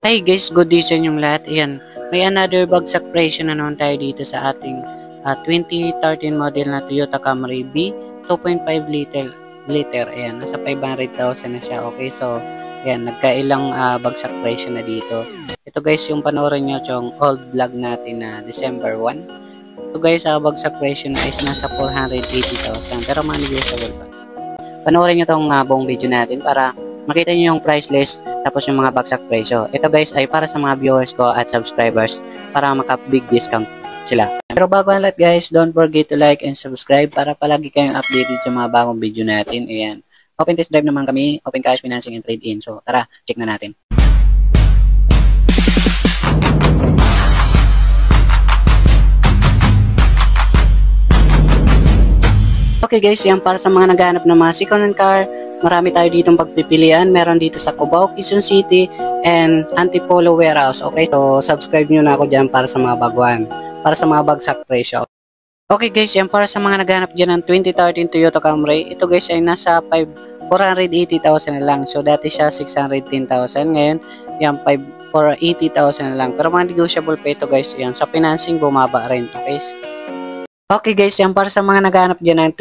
Hi guys, good day sa inyong lahat. Ayan, may another bagsak presyo na naman tayo dito sa ating 2013 model na Toyota Camry B 2.5 liter. Ayan, nasa 500,000 na siya. Okay, so ayan, nagkailang bagsak presyo na dito. Ito guys, yung panoorin nyo yung old vlog natin na December 1. Ito guys, bagsak presyo na is nasa 480,000 pero manageable pa. Panoorin nyo tong buong video natin para makita nyo yung price list tapos yung mga bagsak presyo. Ito guys ay para sa mga viewers ko at subscribers para maka-big discount sila. Pero bago ang lahat guys, don't forget to like and subscribe para palagi kayong updated sa mga bagong video natin. Ayan. Open test drive naman kami, open cash financing and trade-in. So tara, check na natin. Okay guys, yan para sa mga naghahanap ng mga second-hand car. Marami tayo ditong pagpipilian. Meron dito sa Cubao, Quezon City, and Antipolo Warehouse. Okay, so subscribe nyo na ako dyan para sa mga baguhan. Para sa mga bagsak presyo. Okay guys, yan para sa mga naghanap dyan ng 2013 Toyota Camry. Ito guys ay nasa 480,000 na lang. So dati siya 610,000. Ngayon, yan 480,000 na lang. Pero mga negotiable pa ito guys. Yan, sa financing bumaba rin. Okay guys, yan para sa mga naghanap dyan ng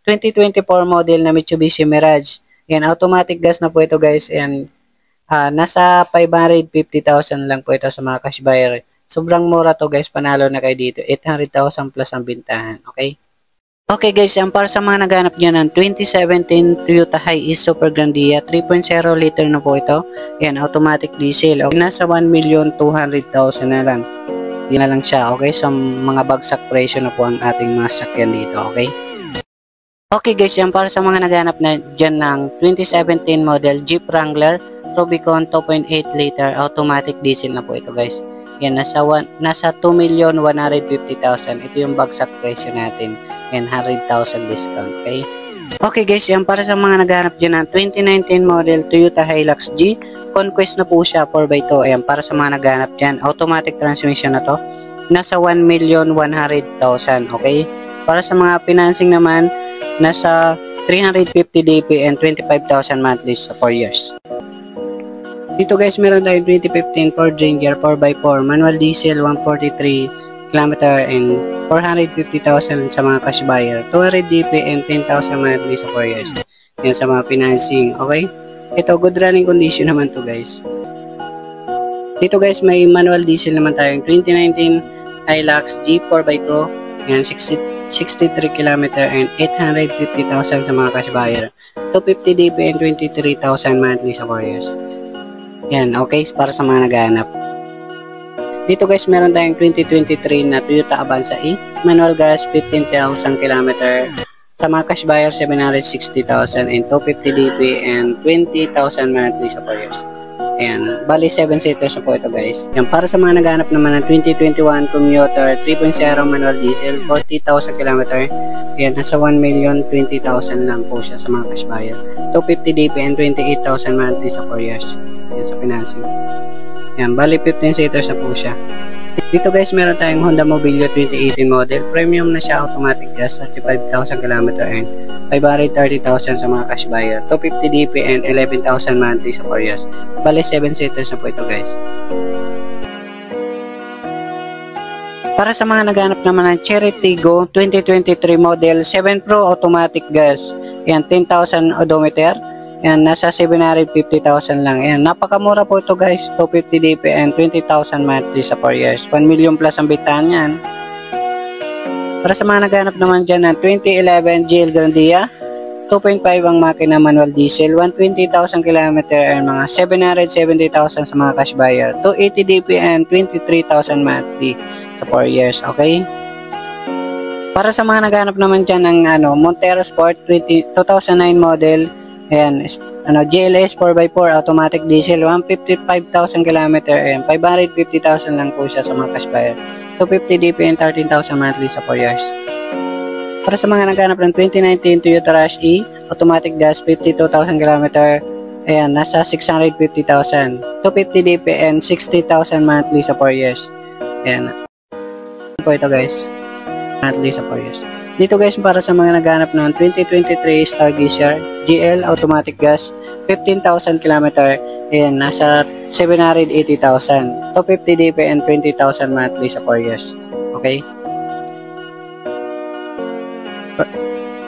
2024 model na Mitsubishi Mirage. Yan, automatic gas na po ito guys. Yan, nasa 550,000 lang po ito sa mga cash buyer. Sobrang mura to guys, panalo na kayo dito. 800,000 plus ang bintahan, okay? Okay guys, yan para sa mga naghanap dyan ng 2017 Toyota Hiace Super Grandia. 3.0 liter na po ito. Yan, automatic diesel. Okay, nasa 1,200,000 na lang. Yun na lang siya, okay? So, mga bagsak presyo na po ang ating mga sakyan dito, okay? Okay guys, yan para sa mga naghanap na dyan ng 2017 model Jeep Wrangler Rubicon 2.8 liter automatic diesel na po ito guys. Yan, nasa 2,150,000. Ito yung bagsak presyo natin. Yan, 100,000 discount, okay? Okay guys, yan para sa mga naghanap dyan ng 2019 model Toyota Hilux G Conquest na po siya, 4x2. Ayan, para sa mga naghanap dyan, automatic transmission na to. Nasa 1,100,000, okay? Para sa mga financing naman, nasa 350 DP and 25,000 monthly sa 4 years. Dito guys, meron tayong 2015 Ford Ranger 4x4, manual diesel, 143 km and 450,000 sa mga cash buyer, 200 DP and 10,000 monthly sa 4 years. Yan sa mga financing, okay? Ito, good running condition naman to guys. Dito guys, may manual diesel naman tayong 2019 Hilux G 4x2. Yan, 63 km and 850,000 sa mga cash buyer. 250 DP and 23,000 monthly sa 4 years. Yan, okay, para sa mga naghahanap. Dito guys, meron tayong 2023 na Toyota Avanza E. Manual gas, 15,000 km. Sa mga cash buyer, 760,000 and 250 DP and 20,000 monthly sa 4 years. Ayan, bali 7 seaters na po ito guys. Yan, para sa mga naghanap naman ng 2021 Commuter 3.0 manual diesel, 40,000 km. Ayan, nasa 1,020,000 lang po siya sa mga cash buyer. 250 DP and 28,000 monthly sa 4 years. Yan sa financing. Yan, bali 15 seaters na po siya. Dito guys, meron tayong Honda Mobilio 2018 model. Premium na siya, automatic gas, 35,000 km and 530,000 sa mga cash buyer. 250 DP and 11,000 monthly sa 4 years. Bale, 7 seaters na po ito guys. Para sa mga naghanap naman ng Cherry Tiggo 2023 model 7 Pro automatic gas. Yan, 10,000 odometer. Yan, nasa 750,000 lang. Yan, napakamura po ito guys. 250 DP and 20,000 monthly sa 4 years. 1 million plus ang bitaan yan. Para sa mga naghanap naman dyan ng 2011 GL Grandia, 2.5 ang makina manual diesel, 120,000 km and mga 770,000 sa mga cash buyer. 280 DP and 23,000 monthly sa 4 years. Okay? Para sa mga naghanap naman dyan ng Montero Sport 2009 model, ayan, GLS 4x4 automatic diesel, 155,000 km and 550,000 lang po siya sa mga cash buyer. 250 DP and 13,000 monthly sa 4 years. Para sa mga naghanap ng 2019 Toyota Rush E automatic gas, 52,000 km, ayan, nasa 650,000. 250 DP and 60,000 monthly sa 4 years. Ayan po ito guys, monthly sa 4 years. Dito guys, para sa mga naghanap ng 2023 Stargazer GL automatic gas, 15,000 km Ayan, nasa 780,000. 250 DP and 20,000 monthly sa 4 years. Okay?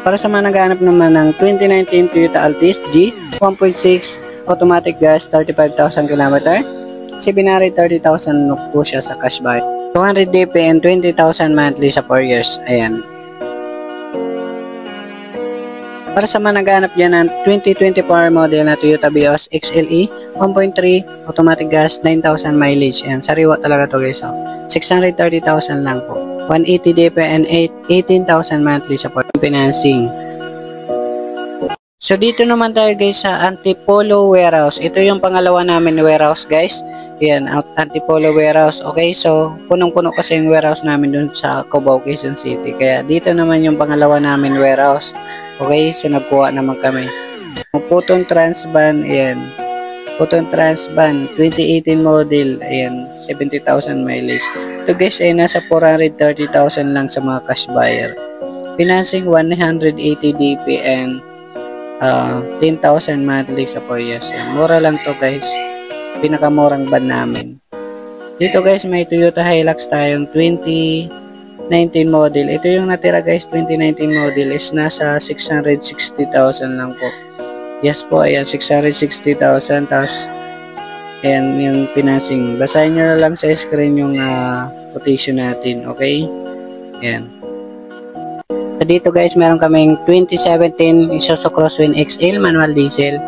Para sa mga naghahanap naman ng 2019 Toyota Altis G 1.6 automatic gas 35,000 km, 730,000 po siya sa cash buy. 200 DP and 20,000 monthly sa 4 years. Ayan. Para sa mga naghahanap dyan ng 2024 model na Toyota Vios XLE 1.3 automatic gas 9,000 mileage. Ayan, sariwa talaga to guys. 630,000 lang po. 180 DP and 18,000 monthly sa financing. So dito naman tayo guys sa Antipolo Warehouse. Ito yung pangalawa namin warehouse guys. Ayan, Antipolo Warehouse. Okay, so punong-puno kasi yung warehouse namin dun sa Cubao, Quezon City. Kaya dito naman yung pangalawa namin warehouse. Okay, so nagkuha naman kami. Putong Transban, ayan. Putong Transban, 2018 model, ayan, 70,000 mileage. Ito guys ay nasa 430,000 lang sa mga cash buyer. Financing 180 DP and 10,000 monthly sa 4 years. Ayan, mura lang to guys. Pinakamurang van namin. Dito guys may Toyota Hilux tayong 2019 model. Ito yung natira guys, 2019 model is nasa 660,000 lang po. Yes po, ayan, 660,000. Tapos ayan yung financing. Basahin nyo na lang sa screen yung quotation natin. Okay? Ayan. So dito guys meron kaming 2017 Isuzu Crosswind XL manual diesel.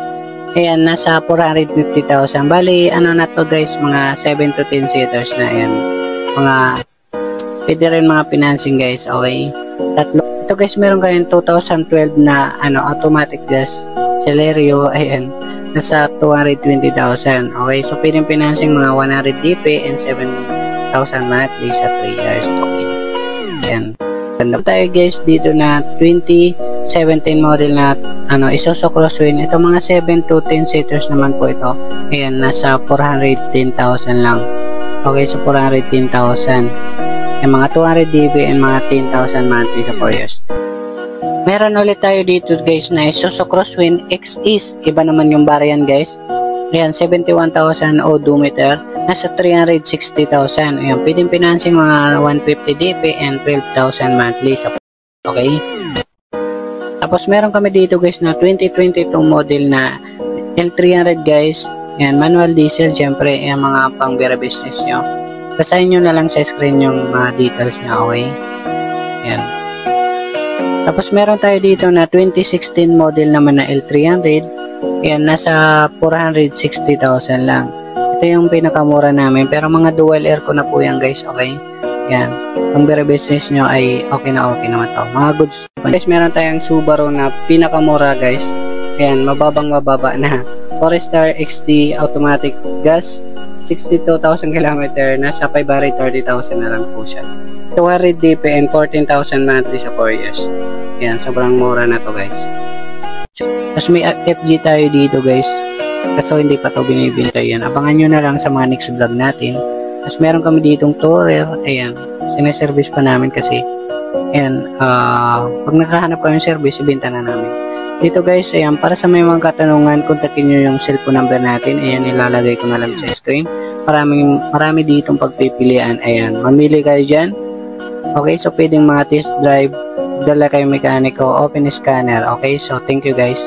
Ayan, nasa 450,000. Bali, ano na to guys, mga 7 to 10 seaters na yan. Mga, pwede rin mga financing guys, okay? Tatlo. Ito guys, meron kayong 2012 na, automatic gas Celerio, ayan, nasa 220,000. Okay, so pwedeng financing mga 100 DP and 7,000 monthly sa 3 years. Okay. Ayan. Ganda tayo guys dito na 2017 model na Isuzu Crosswind. Ito mga 7 to 10 seaters naman po ito. Ayan, nasa 410,000 lang. Okay, so 410,000. Yung mga 200 dB and mga 10,000 monthly sa 4 years. Meron ulit tayo dito guys na Isuzu Crosswind XS. Iba naman yung variant guys. Ayan, 71,000 odometer. Nasa 360,000. Ayan, pwedeng financing mga 150 DP and 12,000 monthly sa okay. Tapos meron kami dito guys na 2022 model na L300 guys. Ayan, manual diesel, syempre, ayan, mga pang beer business nyo. Basahin nyo na lang sa screen yung mga details nyo, okay? Ayan. Tapos meron tayo dito na 2016 model naman na L300. Ayan, nasa 460,000 lang. Ito yung pinakamura namin, pero mga dual aircon na po yan guys, okay? Yan, kung beer business nyo ay okay naman to. Mga goods. Guys, meron tayong Subaru na pinakamura guys. Ayan, mababa na. Forester XD automatic gas, 62,000 km, nasa 530,000 na lang po siya. 200 DP and 14,000 monthly sa 4 years. Ayan, sobrang mura na to guys. Tapos may FG tayo dito guys. Kaso hindi pa to binibenta yan. Abangan nyo na lang sa mga next vlog natin. Tapos meron kami ditong tourer. Ayan. Sineservice pa namin kasi. Ayan. Pag nakahanap kami ng service, ibenta na namin. Dito guys, ayan. Para sa may mga katanungan, kontakin nyo yung cellphone number natin. Ayan, ilalagay ko na lang sa screen. Marami ditong pagpipilian. Ayan. Mamili kayo dyan. Okay, so pwedeng mga test drive. Dala kayo mekaniko, open scanner. Okay, so thank you guys.